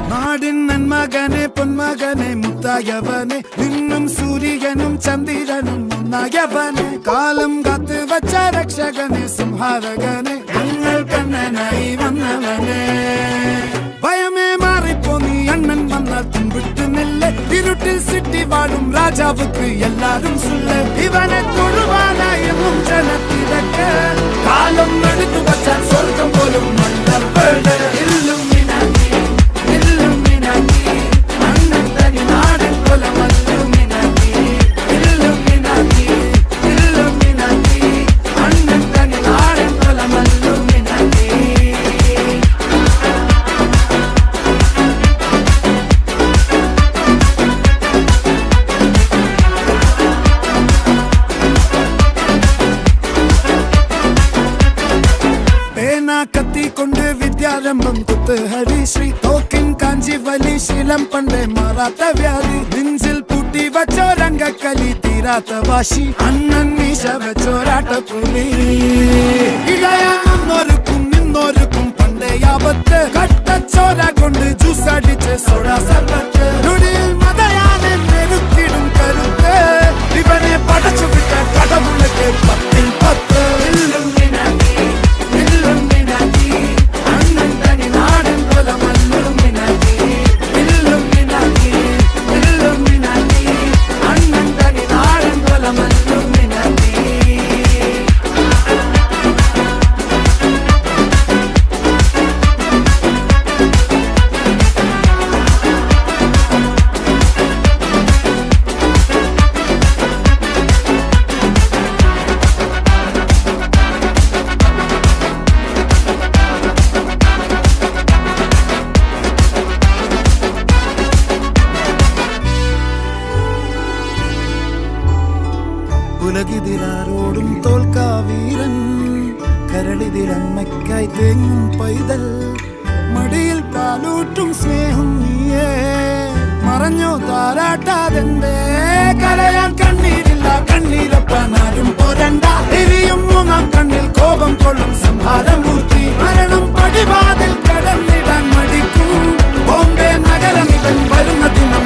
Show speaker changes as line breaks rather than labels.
നാടിൻ നന്മകനെ പൊന്മകനെ മുത്തായവനെ നിന്നും സൂര്യനും ചന്ദ്രനും ഒന്നായവനെ കാലം കാത്ത് വച്ച രക്ഷകനെ സംഹാരകനെ ഞങ്ങൾ കണ്ണനായി വന്നവനെ ഭയമേ മാറിപ്പോ നീ അണ്ണൻ വന്നാൽ തുമ്പിട്ടുന്നില്ല ഇരുട്ടിൽ സിറ്റി വാടും രാജാവുക്ക് എല്ലാരും സുല്ല ഇവനെ തൊഴുവാനായും ജനത്തിരക്ക് കാലം എടുത്തു വച്ചാൽ സ്വർഗം പോലും മണ്ണപ്പേട് കത്തിക്കൊണ്ട് വിദ്യാരംഭം കുത്ത് ഹരിശ്രീ തോക്കിൻ കാഞ്ചി വലി ശീലം പണ്ടേ മാറാത്ത വ്യാധി നെഞ്ചിൽ പൂട്ടി വച്ചോരംഗക്കലി തീരാത്ത വാശി അണ്ണൻ മീശ വെച്ചോരാട്ട പുലി ഇളയാന്നൊരുക്കും നിന്നൊരുക്കും പണ്ടേ ആപത്ത് കട്ടച്ചോര കൊണ്ട് ജ്യൂസ് അടിച്ച് സോഡാ സർബത്ത് നൊടിയിൽ മതയാനെ നെരുക്കിടും കരുത്ത് ഇവനെ പടച്ചു വിട്ട കടവുള്ളക്ക് 10-10 ഉലകിതിരാരോടും തോൽക്കാവീരൻ കരളിതിരമ്മയ്ക്കായി തേങ്ങും പൈതൽ മടിയിൽ പാലൂട്ടും സ്നേഹം നീയേ മറഞ്ഞോ താരാട്ടാതെന്തേ കരയാൻ കണ്ണീരില്ല കണ്ണീരൊപ്പാനാരും പോരണ്ട എരിയും മൂന്നാം കണ്ണിൽ കോപം കൊള്ളും സംഹാരമൂർത്തി മരണം പടിവാതിൽ കടന്നിടാൻ മടിക്കും ബോംബെ നഗരം ഇവൻ വരുന്ന ദിനം